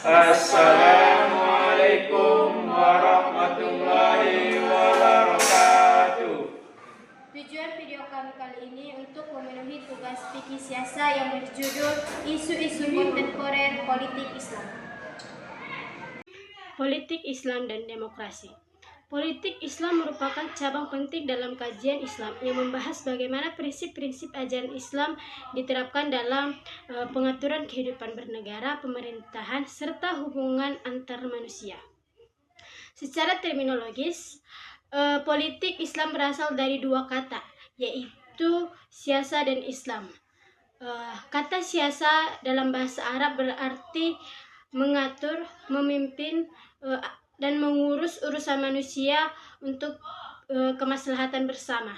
Assalamualaikum warahmatullahi wabarakatuh. Tujuan video kami kali ini untuk memenuhi tugas fikih siasa yang berjudul Isu-isu kontemporer politik Islam. Politik Islam dan demokrasi. Politik Islam merupakan cabang penting dalam kajian Islam yang membahas bagaimana prinsip-prinsip ajaran Islam diterapkan dalam pengaturan kehidupan bernegara, pemerintahan, serta hubungan antar manusia. Secara terminologis, politik Islam berasal dari dua kata, yaitu siasa dan Islam. Kata siasa dalam bahasa Arab berarti mengatur, memimpin, dan mengurus urusan manusia untuk kemaslahatan bersama.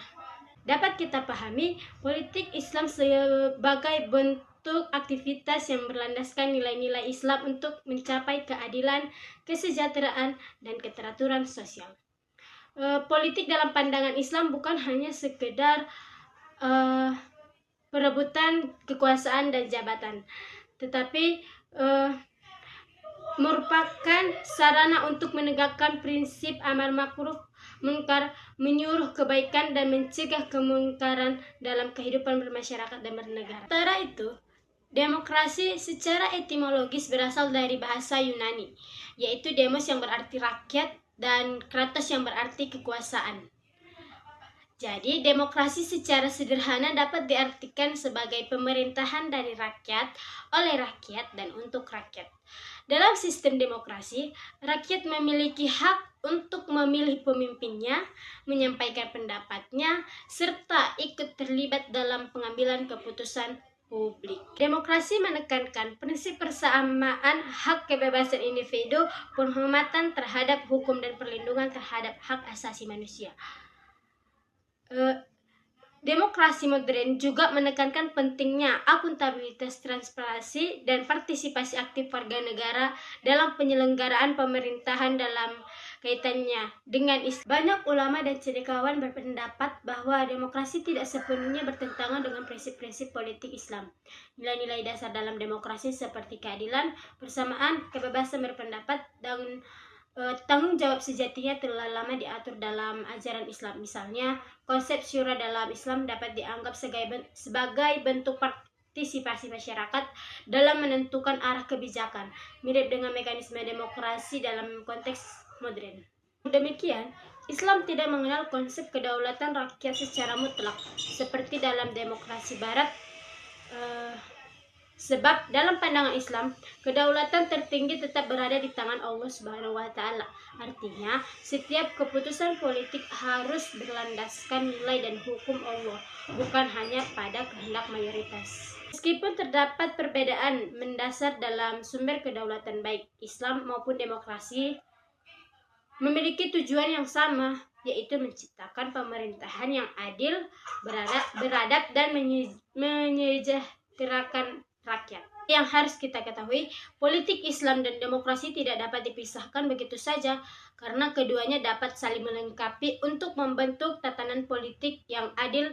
Dapat kita pahami, politik Islam sebagai bentuk aktivitas yang berlandaskan nilai-nilai Islam untuk mencapai keadilan, kesejahteraan, dan keteraturan sosial. Politik dalam pandangan Islam bukan hanya sekedar perebutan kekuasaan dan jabatan, tetapi merupakan sarana untuk menegakkan prinsip amar ma'ruf munkar, menyuruh kebaikan dan mencegah kemungkaran dalam kehidupan bermasyarakat dan bernegara. Sementara itu, demokrasi secara etimologis berasal dari bahasa Yunani, yaitu demos yang berarti rakyat dan kratos yang berarti kekuasaan. Jadi, demokrasi secara sederhana dapat diartikan sebagai pemerintahan dari rakyat, oleh rakyat, dan untuk rakyat. Dalam sistem demokrasi, rakyat memiliki hak untuk memilih pemimpinnya, menyampaikan pendapatnya, serta ikut terlibat dalam pengambilan keputusan publik. Demokrasi menekankan prinsip persamaan hak kebebasan individu, penghormatan terhadap hukum, dan perlindungan terhadap hak asasi manusia. Demokrasi modern juga menekankan pentingnya akuntabilitas, transparansi, dan partisipasi aktif warga negara dalam penyelenggaraan pemerintahan dalam kaitannya dengan Islam. Banyak ulama dan cendekiawan berpendapat bahwa demokrasi tidak sepenuhnya bertentangan dengan prinsip-prinsip politik Islam. Nilai-nilai dasar dalam demokrasi seperti keadilan, persamaan, kebebasan berpendapat, dan tanggung jawab sejatinya telah lama diatur dalam ajaran Islam. Misalnya, konsep syura dalam Islam dapat dianggap sebagai bentuk partisipasi masyarakat dalam menentukan arah kebijakan, mirip dengan mekanisme demokrasi dalam konteks modern. Demikian, Islam tidak mengenal konsep kedaulatan rakyat secara mutlak seperti dalam demokrasi Barat. Sebab dalam pandangan Islam, kedaulatan tertinggi tetap berada di tangan Allah Subhanahu wa Ta'ala. Artinya, setiap keputusan politik harus berlandaskan nilai dan hukum Allah, bukan hanya pada kehendak mayoritas. Meskipun terdapat perbedaan mendasar dalam sumber kedaulatan baik Islam maupun demokrasi, memiliki tujuan yang sama, yaitu menciptakan pemerintahan yang adil, beradab, dan menyejahterakan rakyat. Yang harus kita ketahui, politik Islam dan demokrasi tidak dapat dipisahkan begitu saja, karena keduanya dapat saling melengkapi untuk membentuk tatanan politik yang adil,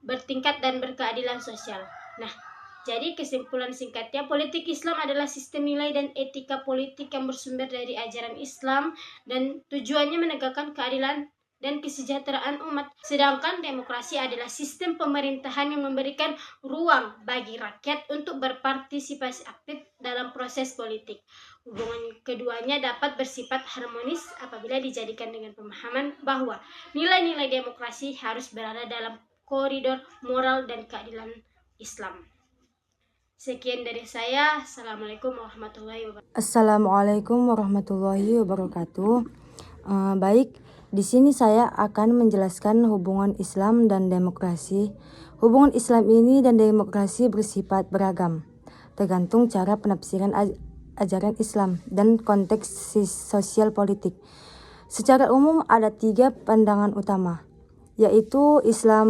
bertingkat, dan berkeadilan sosial. Nah, jadi kesimpulan singkatnya, politik Islam adalah sistem nilai dan etika politik yang bersumber dari ajaran Islam dan tujuannya menegakkan keadilan dan kesejahteraan umat. Sedangkan demokrasi adalah sistem pemerintahan yang memberikan ruang bagi rakyat untuk berpartisipasi aktif dalam proses politik. Hubungan keduanya dapat bersifat harmonis apabila dijadikan dengan pemahaman bahwa nilai-nilai demokrasi harus berada dalam koridor moral dan keadilan Islam. Sekian dari saya. Assalamualaikum warahmatullahi wabarakatuh. Assalamualaikum warahmatullahi wabarakatuh. Baik, di sini saya akan menjelaskan hubungan Islam dan demokrasi. Hubungan Islam ini dan demokrasi bersifat beragam, tergantung cara penafsiran ajaran Islam dan konteks sosial politik. Secara umum ada 3 pandangan utama, yaitu Islam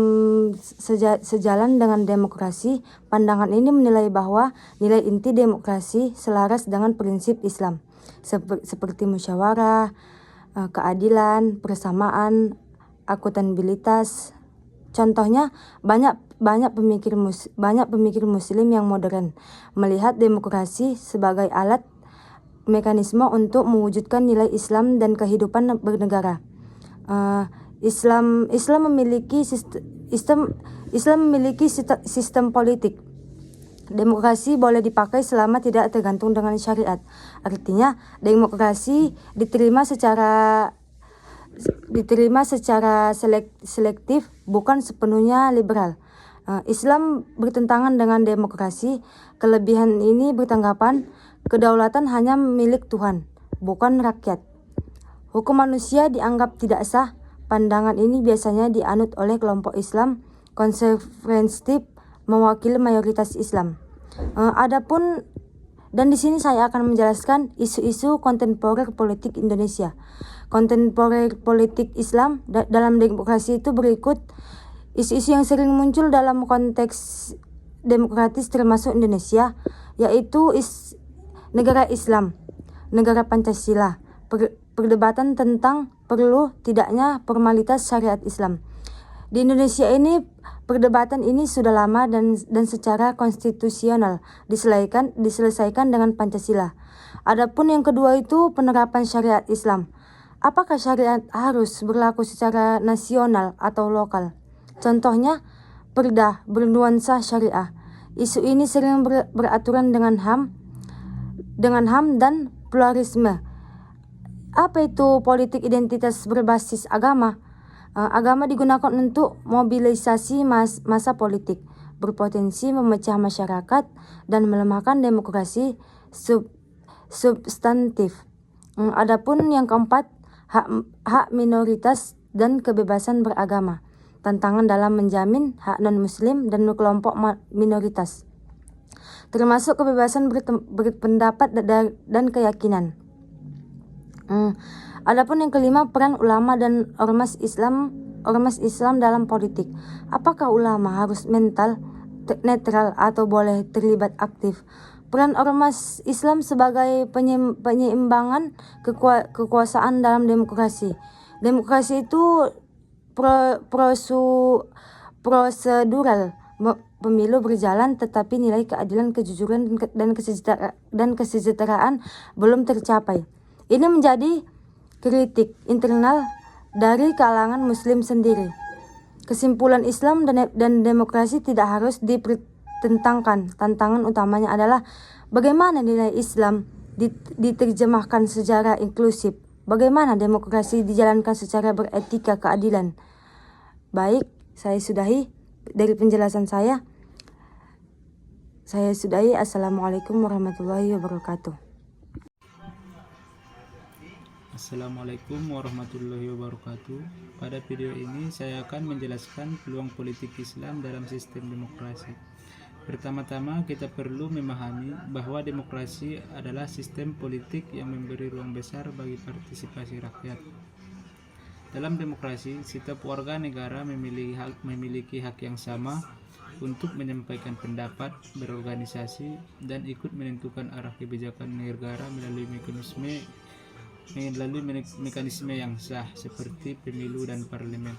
sejalan dengan demokrasi. Pandangan ini menilai bahwa nilai inti demokrasi selaras dengan prinsip Islam, seperti musyawarah, keadilan, persamaan, akuntabilitas. Contohnya, banyak pemikir Muslim yang modern melihat demokrasi sebagai alat mekanisme untuk mewujudkan nilai Islam dan kehidupan bernegara. Islam memiliki sistem politik. Demokrasi boleh dipakai selama tidak tergantung dengan syariat. Artinya, demokrasi diterima secara selektif, bukan sepenuhnya liberal. Islam bertentangan dengan demokrasi. Kelebihan ini bertanggapan kedaulatan hanya milik Tuhan, bukan rakyat. Hukum manusia dianggap tidak sah. Pandangan ini biasanya dianut oleh kelompok Islam konservatif mewakili mayoritas Islam. Dan di sini saya akan menjelaskan isu-isu kontemporer politik Indonesia. Kontemporer politik Islam dalam demokrasi itu berikut isu-isu yang sering muncul dalam konteks demokratis termasuk Indonesia, yaitu negara Islam, negara Pancasila, perdebatan tentang perlu tidaknya formalitas syariat Islam. Di Indonesia ini perdebatan ini sudah lama dan secara konstitusional diselesaikan dengan Pancasila. Adapun yang kedua itu penerapan syariat Islam. Apakah syariat harus berlaku secara nasional atau lokal? Contohnya, perda bernuansa syariah. Isu ini sering beraturan dengan HAM dan pluralisme. Apa itu politik identitas berbasis agama? Agama digunakan untuk mobilisasi massa politik, berpotensi memecah masyarakat dan melemahkan demokrasi substantif. Adapun yang keempat, hak minoritas dan kebebasan beragama. Tantangan dalam menjamin hak non-muslim dan kelompok minoritas, termasuk kebebasan berpendapat dan keyakinan. Adapun yang kelima, peran ulama dan ormas Islam dalam politik. Apakah ulama harus netral atau boleh terlibat aktif? Peran ormas Islam sebagai penyeimbangan kekuasaan dalam demokrasi. Demokrasi itu prosedural. Pemilu berjalan tetapi nilai keadilan, kejujuran dan kesejahteraan belum tercapai. Ini menjadi kritik internal dari kalangan Muslim sendiri. Kesimpulan, Islam dan demokrasi tidak harus dipertentangkan. Tantangan utamanya adalah bagaimana nilai Islam diterjemahkan secara inklusif, bagaimana demokrasi dijalankan secara beretika keadilan. Baik, saya sudahi dari penjelasan saya. Assalamualaikum warahmatullahi wabarakatuh. Assalamualaikum warahmatullahi wabarakatuh. Pada video ini saya akan menjelaskan peluang politik Islam dalam sistem demokrasi. Pertama-tama kita perlu memahami bahwa demokrasi adalah sistem politik yang memberi ruang besar bagi partisipasi rakyat. Dalam demokrasi, setiap warga negara memiliki hak yang sama untuk menyampaikan pendapat, berorganisasi, dan ikut menentukan arah kebijakan negara melalui mekanisme yang sah seperti pemilu dan parlemen.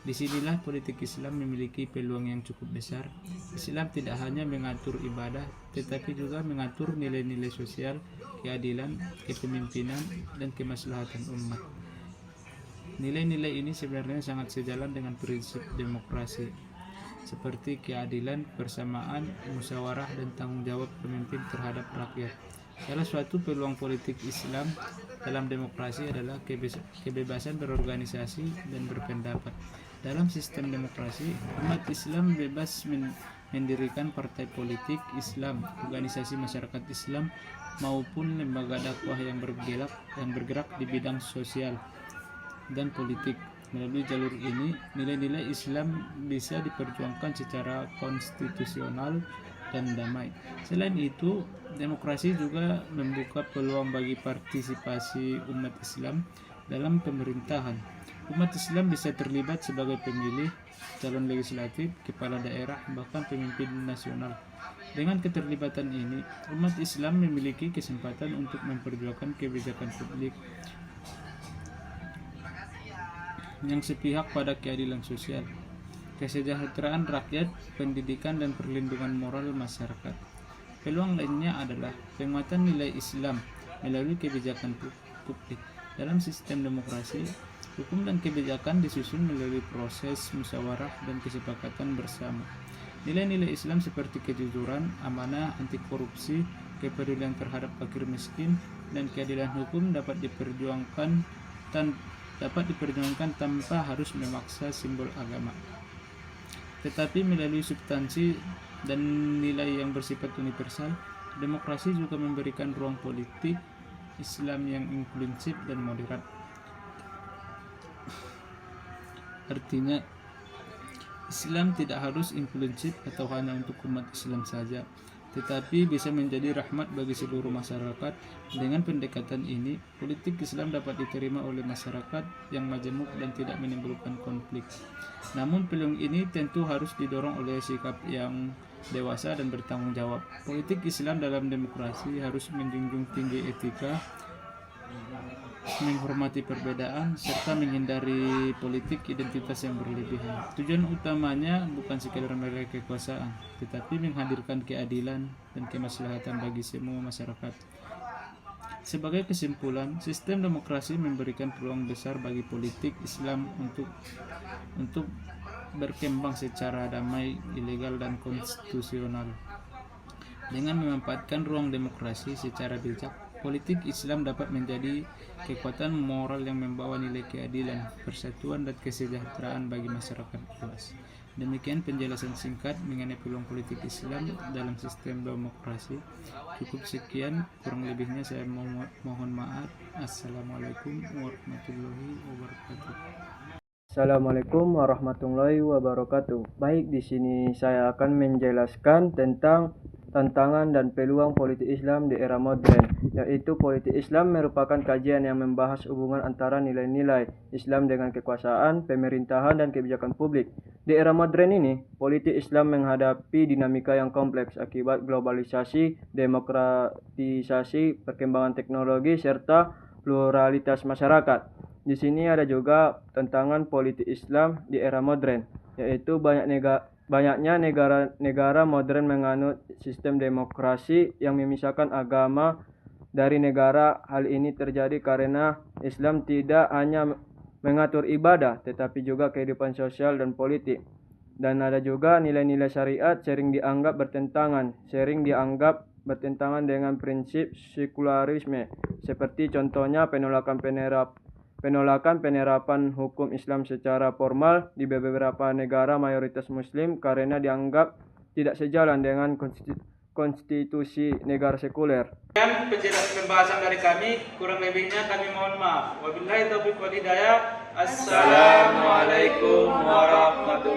Disinilah politik Islam memiliki peluang yang cukup besar. Islam tidak hanya mengatur ibadah, tetapi juga mengatur nilai-nilai sosial, keadilan, kepemimpinan, dan kemaslahatan umat. Nilai-nilai ini sebenarnya sangat sejalan dengan prinsip demokrasi, seperti keadilan, persamaan, musyawarah, dan tanggung jawab pemimpin terhadap rakyat. Salah satu peluang politik Islam dalam demokrasi adalah kebebasan berorganisasi dan berpendapat. Dalam sistem demokrasi, umat Islam bebas mendirikan partai politik Islam, organisasi masyarakat Islam, maupun lembaga dakwah yang bergerak di bidang sosial dan politik. Melalui jalur ini, nilai-nilai Islam bisa diperjuangkan secara konstitusional dan damai. Selain itu, demokrasi juga membuka peluang bagi partisipasi umat Islam dalam pemerintahan. Umat Islam bisa terlibat sebagai pemilih, calon legislatif, kepala daerah, bahkan pemimpin nasional. Dengan keterlibatan ini, umat Islam memiliki kesempatan untuk memperjuangkan kebijakan publik yang sepihak pada keadilan sosial, kesejahteraan rakyat, pendidikan, dan perlindungan moral masyarakat. Peluang lainnya adalah penguatan nilai Islam melalui kebijakan publik. Dalam sistem demokrasi, hukum dan kebijakan disusun melalui proses musyawarah dan kesepakatan bersama. Nilai-nilai Islam seperti kejujuran, amanah, anti korupsi, kepedulian terhadap fakir miskin, dan keadilan hukum dapat diperjuangkan tanpa harus memaksa simbol agama. Tetapi melalui substansi dan nilai yang bersifat universal, demokrasi juga memberikan ruang politik Islam yang inklusif dan moderat. Artinya, Islam tidak harus inklusif atau hanya untuk umat Islam saja, tetapi bisa menjadi rahmat bagi seluruh masyarakat. Dengan pendekatan ini, politik Islam dapat diterima oleh masyarakat yang majemuk dan tidak menimbulkan konflik. Namun peluang ini tentu harus didorong oleh sikap yang dewasa dan bertanggung jawab. Politik Islam dalam demokrasi harus menjunjung tinggi etika, menghormati perbedaan, serta menghindari politik identitas yang berlebihan. Tujuan utamanya bukan sekadar meraih kekuasaan, tetapi menghadirkan keadilan dan kemaslahatan bagi semua masyarakat. Sebagai kesimpulan, sistem demokrasi memberikan peluang besar bagi politik Islam untuk berkembang secara damai, ilegal, dan konstitusional. Dengan memanfaatkan ruang demokrasi secara bijak, politik Islam dapat menjadi kekuatan moral yang membawa nilai keadilan, persatuan, dan kesejahteraan bagi masyarakat luas. Demikian penjelasan singkat mengenai peluang politik Islam dalam sistem demokrasi. Cukup sekian, kurang lebihnya saya mohon maaf. Assalamualaikum warahmatullahi wabarakatuh. Assalamualaikum warahmatullahi wabarakatuh. Baik, di sini saya akan menjelaskan tentang tantangan dan peluang politik Islam di era modern, yaitu politik Islam merupakan kajian yang membahas hubungan antara nilai-nilai Islam dengan kekuasaan, pemerintahan, dan kebijakan publik. Di era modern ini, politik Islam menghadapi dinamika yang kompleks akibat globalisasi, demokratisasi, perkembangan teknologi, serta pluralitas masyarakat. Di sini ada juga tantangan politik Islam di era modern, yaitu banyaknya negara modern menganut sistem demokrasi yang memisahkan agama dari negara. Hal ini terjadi karena Islam tidak hanya mengatur ibadah, tetapi juga kehidupan sosial dan politik. Dan ada juga nilai-nilai syariat sering dianggap bertentangan dengan prinsip sekularisme, seperti contohnya penolakan penerapan hukum Islam secara formal di beberapa negara mayoritas Muslim karena dianggap tidak sejalan dengan konstitusi negara sekuler. Sekian penjelasan pembahasan dari kami, kurang lebihnya kami mohon maaf. Wabillahi taufiq wal hidayah. Assalamualaikum warahmatullahi wabarakatuh.